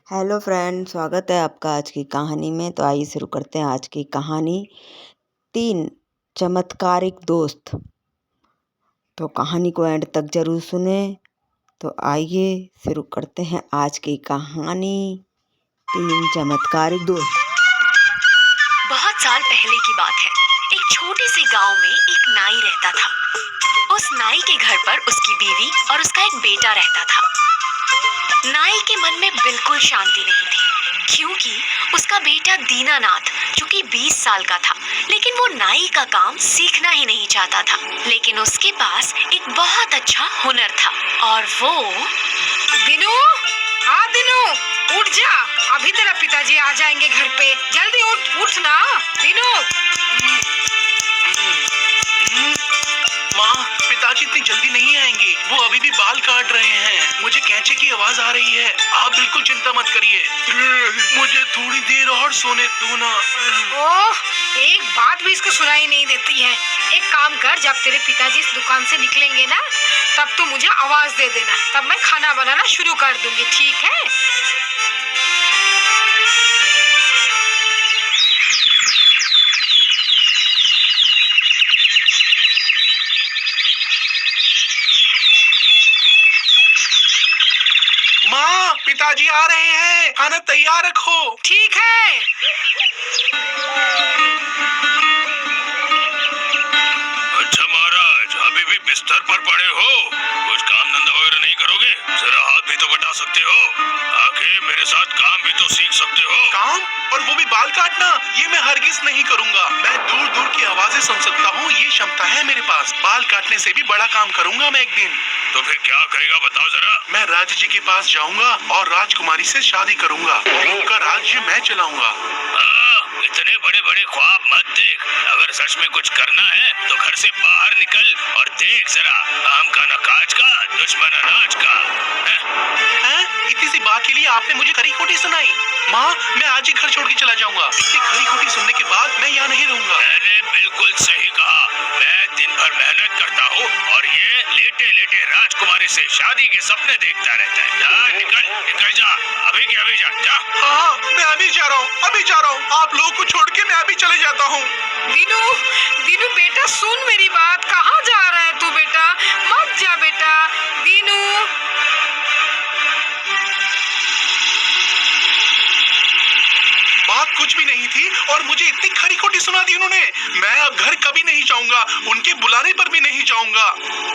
Hello friend, स्वागत है आपका आज की कहानी में। तो आइए शुरू करते हैं आज की कहानी, 3 चमत्कारिक दोस्त। तो कहानी को एंड तक जरूर सुने। तो आइए शुरू करते हैं आज की कहानी, 3 चमत्कारिक दोस्त। बहुत साल पहले की बात है। एक छोटे से गांव में एक नाई रहता था। उस नाई के घर पर उसकी बीवी और उसका एक बेटा रहता था। नाई के मन में बिल्कुल शांति नहीं थी, क्योंकि उसका बेटा दीनानाथ, जो कि 20 साल का था, लेकिन वो नाई का काम सीखना ही नहीं चाहता था। लेकिन उसके पास एक बहुत अच्छा हुनर था, और वो दिनू, हाँ दिनू, उठ जा। अभी तेरा पिताजी आ जाएंगे घर पे। जल्दी उठ, उठ ना दिनू। माँ, पिताजी इतनी जल्दी नहीं आएंगे। वो अभी भी बाल काट रहे हैं। मुझे कैंची की आवाज आ रही है। आप बिल्कुल चिंता मत करिए। मुझे थोड़ी देर और सोने दो ना। ओह, एक बात भी इसको सुनाई नहीं देती है। एक काम कर, जब तेरे पिताजी इस दुकान से निकलेंगे ना, तब तो मुझे आवाज दे देना। तब मैं खाना बनाना शुरू कर दूंगी, ठीक है? माँ, पिताजी आ रहे हैं। खाना तैयार रखो। ठीक है। अच्छा महाराज, अभी भी बिस्तर पर पड़े हो? कुछ काम धंधा वगैरह नहीं करोगे? जरा हाथ भी तो बटा सकते हो। आखिर मेरे साथ काम भी तो सीख सकते हो। काम? और वो भी बाल काटना? ये मैं हरगिज नहीं करूँगा। मैं दूर दूर की आवाजें सुन सकता हूँ, ये क्षमता है मेरे पास। बाल काटने से भी बड़ा काम करूँगा मैं एक दिन। तो फिर क्या करेगा बताओ जरा। मैं राजा जी के पास जाऊँगा और राजकुमारी से शादी करूँगा और उनका राज्य मैं चलाऊँगा। इतने बड़े बड़े ख्वाब मत देख। अगर सच में कुछ करना है तो घर से बाहर निकल और देख जरा, आम का न काज का, दुश्मन अनाज का। हैं? इतनी सी बात के लिए आपने मुझे खरी खोटी सुनाई। माँ, मैं आज ही घर छोड़ के चला जाऊंगा। इतनी खरी खोटी सुनने के बाद मैं यहाँ नहीं रहूंगा। मैंने बिल्कुल सही कहा। मैं दिन भर मेहनत करता हूँ और ये लेटे लेटे राजकुमारी से शादी के सपने देखता रहता है। जा, निकल निकल जा, अभी के अभी जा। हाँ, मैं अभी जा रहा हूँ, अभी जा रहा हूँ। आप लोगों को छोड़ के मैं अभी चले जाता हूँ। दिनू, दिनू बेटा, सुन मेरी बात। कहाँ जा रहा है तू बेटा? मत जा बेटा। दिनू, बात कुछ भी नहीं थी और मुझे इतनी खरी खोटी सुना दी उन्होंने। मैं अब घर कभी नहीं जाऊंगा, उनके बुलाने पर भी नहीं जाऊंगा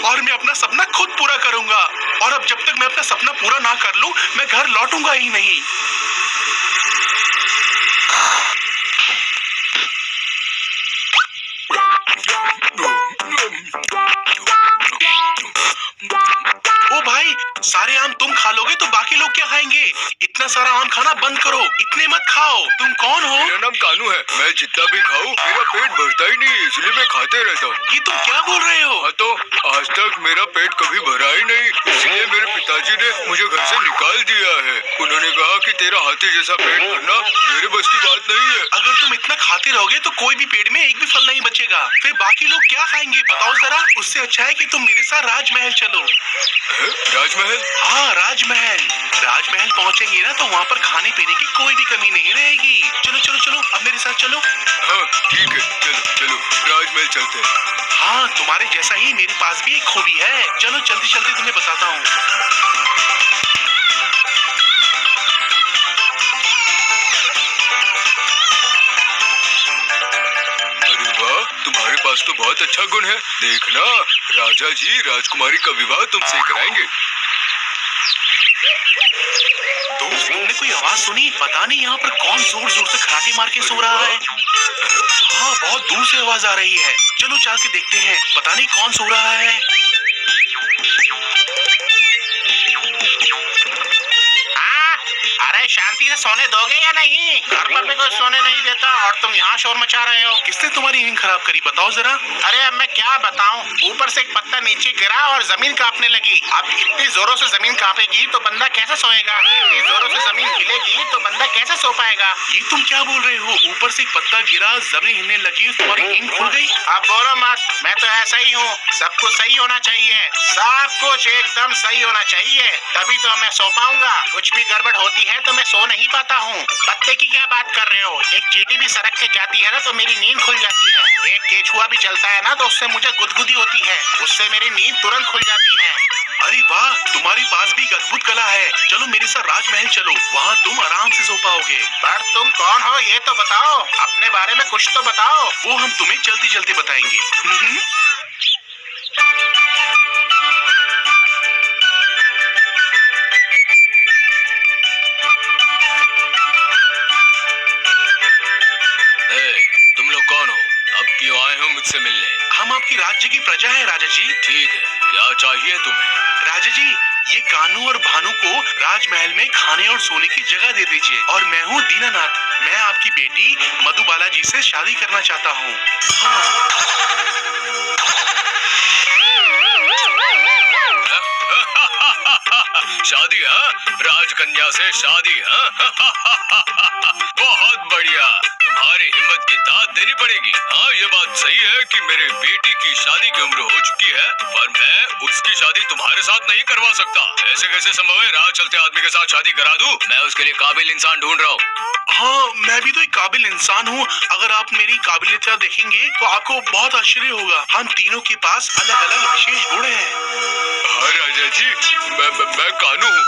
और मैं अपना सपना खुद पूरा करूंगा। और अब जब तक मैं अपना सपना पूरा ना कर लूं, मैं घर लौटूंगा ही नहीं। ओ भाई, सारे आम तुम खा लोगे तो बाकी लोग क्या खाएंगे? इतना सारा आम खाना बंद करो, इतने मत खाओ। तुम कौन हो? मेरा नाम कानू है। मैं जितना भी खाऊं मेरा पेट भरता ही नहीं, इसलिए मैं खाते रहता हूँ। ये तुम क्या बोल रहे हो? हाँ, तो आज तक मेरा पेट कभी भरा ही नहीं, इसलिए मेरे पिताजी ने मुझे घर से निकाल दिया है। उन्होंने कहा कि तेरा हाथी जैसा पेट भरना मेरे बस की बात नहीं है। अगर तुम इतना खाते रहोगे तो कोई भी पेट में एक भी फल नहीं बचेगा। फिर बाकी लोग क्या खाएंगे बताओ जरा? उससे अच्छा है कि तुम मेरे साथ राजमहल चलो। राजमहल? हाँ, राजमहल। राजमहल पहुँचेंगे ना तो वहाँ पर खाने पीने की कोई भी कमी नहीं रहेगी। चलो चलो चलो, अब मेरे साथ चलो। हाँ ठीक है, चलो चलो राजमहल चलते हैं। हाँ, तुम्हारे जैसा ही मेरे पास भी एक खूबी है। चलो जल्दी जल्दी तुम्हें बताता हूँ। अरे वाह, तुम्हारे पास तो बहुत अच्छा गुण है। देखना, राजा जी राजकुमारी का विवाह तुमसे कराएंगे। दोस्त, तुमने कोई आवाज सुनी? पता नहीं यहाँ पर कौन जोर जोर से खराटे मार के सो रहा है। हाँ, बहुत दूर से आवाज आ रही है। चलो जाके देखते हैं, पता नहीं कौन सो रहा है। अरे शांति से सोने दोगे या नहीं? घर पर भी कोई सोने नहीं देता और तुम यहाँ शोर मचा रहे हो। किसने तुम्हारी नींद खराब करी बताओ जरा? अरे अब मैं क्या बताऊँ, ऊपर से एक पत्ता नीचे गिरा और जमीन कांपने लगी। अब इतनी जोरों से जमीन कांपेगी तो बंदा कैसे सोएगा? इतनी जोरों से जमीन हिलेगी तो बंदा कैसे सो पाएगा? ये तुम क्या बोल रहे हो? ऊपर से एक पत्ता गिरा, जमीन हिलने लगी, तुम्हारी नींद खुल गई? अब बोलो मत, मैं तो ऐसा ही हूँ। सब कुछ सही होना चाहिए, सब कुछ एकदम सही होना चाहिए, तभी तो मैं सो पाऊंगा। कुछ भी गड़बड़ होती है तो में सो नहीं पाता हूँ। पत्ते की क्या बात कर रहे हो? एक चींटी भी सड़क के जाती है ना तो मेरी नींद खुल जाती है। एक केचुआ भी चलता है ना तो उससे मुझे गुदगुदी होती है, उससे मेरी नींद तुरंत खुल जाती है। अरे वाह, तुम्हारे पास भी एक अद्भुत कला है। चलो मेरे साथ राजमहल चलो, वहाँ तुम आराम से सो पाओगे। पर तुम कौन हो ये तो बताओ, अपने बारे में कुछ तो बताओ। वो हम तुम्हें जल्दी जल्दी बताएंगे। तुम लोग कौन हो? अब क्यों आए हो मुझसे मिलने? हम आपकी राज्य की प्रजा है राजा जी। ठीक है, क्या चाहिए तुम्हें? राजा जी, ये कानू और भानु को राजमहल में खाने और सोने की जगह दे दीजिए। और मैं हूँ दीनानाथ, मैं आपकी बेटी मधुबाला जी से शादी करना चाहता हूँ। शादी? हाँ, राजकन्या से शादी? हाँ, बहुत बढ़िया। तुम्हारी हिम्मत की दाद देनी पड़ेगी। हाँ, ये बात सही है कि मेरे बेटी की शादी की उम्र हो चुकी है, पर मैं उसकी शादी तुम्हारे साथ नहीं करवा सकता। ऐसे कैसे संभव है? राह चलते आदमी के साथ शादी करा दूं? मैं उसके लिए काबिल इंसान ढूंढ रहा हूँ। हाँ, मैं भी तो एक काबिल इंसान हूँ। अगर आप मेरी काबिलियत देखेंगे तो आपको बहुत आश्चर्य होगा। हम तीनों के पास अलग अलग विशेष गुण हैं। राजा जी, मैं कानू हूँ,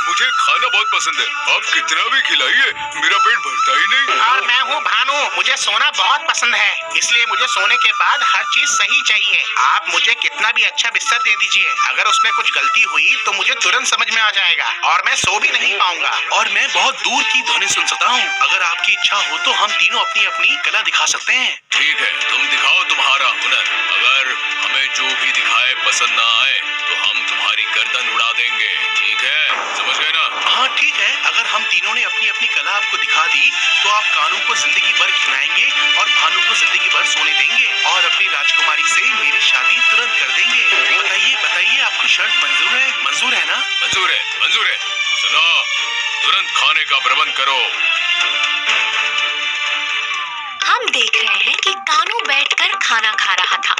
मुझे खाना बहुत पसंद है। आप कितना भी खिलाइए, मेरा पेट भरता ही नहीं। और मैं हूँ भानु, मुझे सोना बहुत पसंद है, इसलिए मुझे सोने के बाद हर चीज सही चाहिए। आप मुझे कितना भी अच्छा बिस्तर दे दीजिए, अगर उसमें कुछ गलती हुई तो मुझे तुरंत समझ में आ जाएगा और मैं सो भी नहीं पाऊंगा। और मैं बहुत दूर की ध्वनि सुन सकता हूँ। अगर आपकी इच्छा हो तो हम तीनों अपनी अपनी कला दिखा सकते हैं। ठीक है, तुम दिखाओ तुम्हारा हुनर। अगर हमें जो भी दिखाए पसंद ना आए तो हम तुम्हारी गर्दन उड़ा देंगे। ठीक है, समझ गए ना? हाँ ठीक है, अगर हम तीनों ने अपनी अपनी कला आपको दिखा दी तो आप कानू को जिंदगी भर खिलाएंगे और भानु को जिंदगी भर सोने देंगे और अपनी राजकुमारी से मेरी शादी तुरंत कर देंगे। बताइए बताइए, आपको शर्त मंजूर है? मंजूर है ना? मंजूर है, मंजूर है। सुनो, तुरंत खाने का प्रबंध करो। हम देख रहे हैं कि कानू बैठकर खाना खा रहा था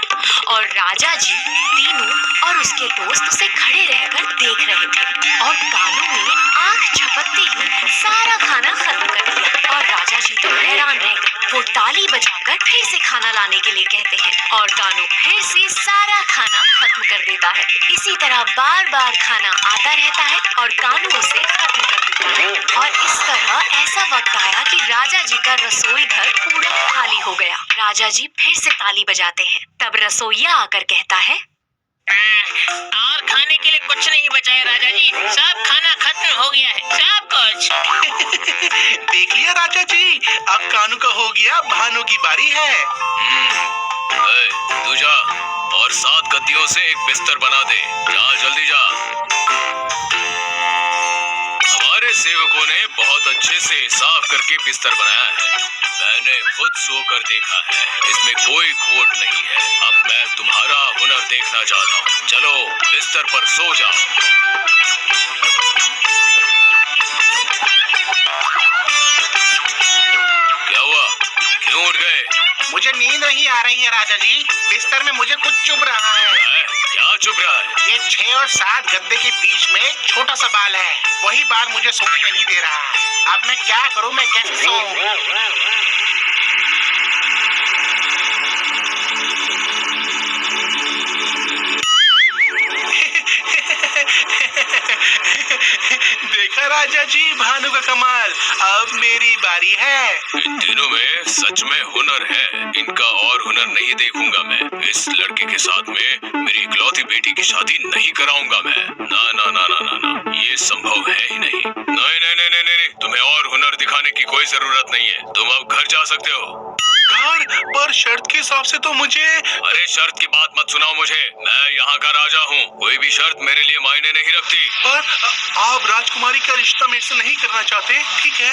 और राजा जी, दीनू और उसके दोस्त उसे खड़े रहकर देख रहे थे। और कानू ने आंख झपकते ही सारा खाना खत्म कर दिया और राजा जी तो हैरान रह गए। वो ताली बजाकर फिर से खाना लाने के लिए कहते हैं और कानू फिर से सारा खाना खत्म कर देता है। इसी तरह बार बार खाना आता रहता है और कानू उसे खत्म कर देता है। और इस तरह ऐसा वक्त आया कि राजा जी का रसोई घर पूरा खाली हो गया। राजा जी फिर से ताली बजाते हैं, तब रसोइया आकर कहता है, और खाने के लिए कुछ नहीं बचा है राजा जी, सब खाना खत्म हो गया है, सब कुछ। देख लिया राजा जी, अब कानू का हो गया, भानु की बारी है। तू जा और 7 गद्दियों से एक बिस्तर बना दे। जा, जल्दी जा। हमारे सेवकों ने बहुत अच्छे से साफ करके बिस्तर बनाया है। मैंने खुद सोकर देखा है, इसमें कोई खोट नहीं है। अब मैं तुम्हारा हुनर देखना चाहता हूँ। चलो बिस्तर पर सो जाओ। क्या हुआ? क्यों उठ गए? मुझे नींद नहीं आ रही है राजा जी, बिस्तर में मुझे कुछ चुभ रहा है। क्या चुभ रहा है? ये 6 और 7 गद्दे के बीच में एक छोटा सा बाल है, वही बाल मुझे सोने नहीं दे रहा। अब मैं क्या करूं, मैं कैसे सोऊं? देखा राजा जी भानु का कमाल, अब मेरी बारी है। इन तीनों में सच में हुनर है, इनका और हुनर नहीं देखूंगा मैं। इस लड़के के साथ में मेरी इकलौती बेटी की शादी नहीं कराऊंगा मैं। ना ना ना ना ना ना, ये संभव है ही नहीं। नहीं नहीं नहीं नहीं नहीं, तुम्हें और हुनर दिखाने की कोई जरूरत नहीं है। तुम अब घर जा सकते हो। घर पर शर्त के हिसाब से तो मुझे। अरे शर्त की बात मत सुनाओ मुझे, मैं यहाँ का राजा हूँ, कोई भी शर्त मेरे लिए मायने नहीं रखती। पर आप राजकुमारी का रिश्ता मेरे से नहीं करना चाहते? ठीक है।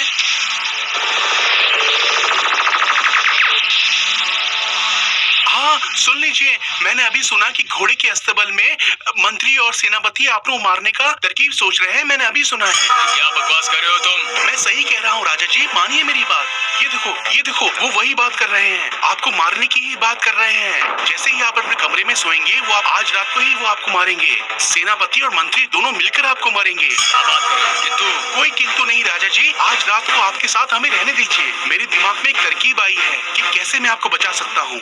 हाँ सुन लीजिए, मैंने अभी सुना कि घोड़े के अस्तबल में मंत्री और सेनापति आपको मारने का तरकीब सोच रहे हैं। मैंने अभी सुना है। क्या बकवास कर रहे हो तुम? मैं सही कह रहा हूँ राजा जी, मानिए मेरी बात। ये देखो वो वही बात कर रहे हैं, आपको मारने की ही बात कर रहे हैं। जैसे ही आप अपने कमरे में सोएंगे वो आप आज रात को ही वो आपको मारेंगे। सेनापति और मंत्री दोनों मिलकर आपको मारेंगे। क्या बात कर रहे हो? किंतु कोई किंतु नहीं राजा जी, आज रात को आपके साथ हमें रहने दीजिए। मेरे दिमाग में एक तरकीब आई है कि कैसे मैं आपको बचा सकता हूँ।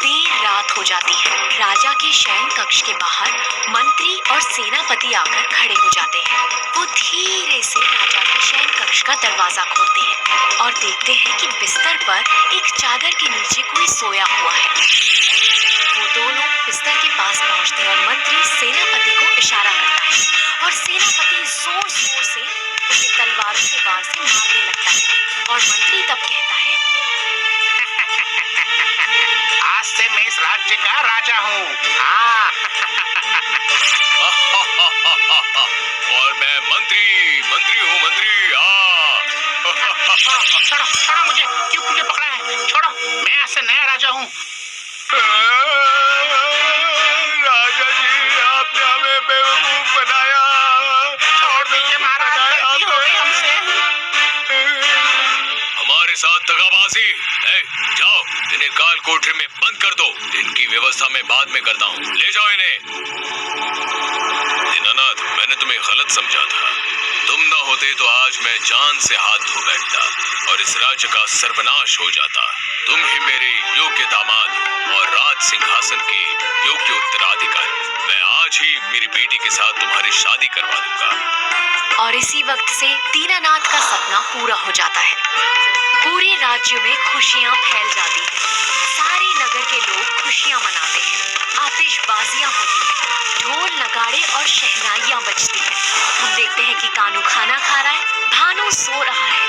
देर रात हो जाती है। राजा के शयन कक्ष के बाहर मंत्री और सेनापति आकर खड़े हो जाते हैं। वो धीरे से राजा के शयन कक्ष का दरवाजा खोलते हैं और देखते हैं कि बिस्तर पर एक चादर के नीचे कोई सोया हुआ है। वो दोनों बिस्तर के पास पहुंचते हैं और मंत्री सेनापति को इशारा करता है और सेनापति जोर जोर से उसे तलवारों के वार से मारने लगता है और मंत्री तब कहता है, आज से मैं इस राज्य का राजा हूँ। हाँ। और मैं मंत्री हूँ, मंत्री। छोड़ो मुझे, क्यों मुझे पकड़ा है? छोड़ो, मैं आज से नया राजा हूँ। राजा जी, आपने हमें बेवकूफ बनाया। छोड़ दीजिए महाराज, गलती हो गई हमसे। हमारे साथ दगाबाजी है। जाओ, इन्हें काल कोठरी में बंद कर दो। इनकी व्यवस्था मैं बाद में करता हूँ। ले जाओ इन्हें। दीनानाथ, मैंने तुम्हें गलत समझा था। तुम न होते तो आज मैं जान से हाथ धो बैठता और इस राज्य का सर्वनाश हो जाता। तुम ही मेरे योग्य दामाद और राज सिंहासन के योग्य उत्तराधिकारी। मैं आज ही मेरी बेटी के साथ तुम्हारी शादी करवा दूंगा। और इसी वक्त से दीनानाथ का सपना पूरा हो जाता है। पूरे राज्य में खुशियां फैल जाती हैं। सारे नगर के लोग खुशियां मनाते हैं। आतिशबाजियां होती हैं, ढोल नगाड़े और शहनाइयां बजती हैं। हम देखते हैं कि कानू खाना खा रहा है, भानु सो रहा है।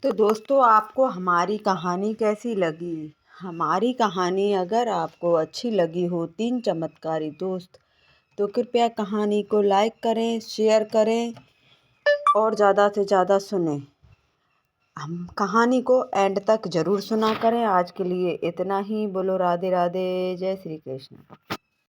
तो दोस्तों, आपको हमारी कहानी कैसी लगी? हमारी कहानी अगर आपको अच्छी लगी हो, 3 चमत्कारी दोस्त, तो कृपया कहानी को लाइक करें, शेयर करें और ज़्यादा से ज़्यादा सुनें। हम कहानी को एंड तक ज़रूर सुना करें। आज के लिए इतना ही। बोलो राधे राधे, जय श्री कृष्ण।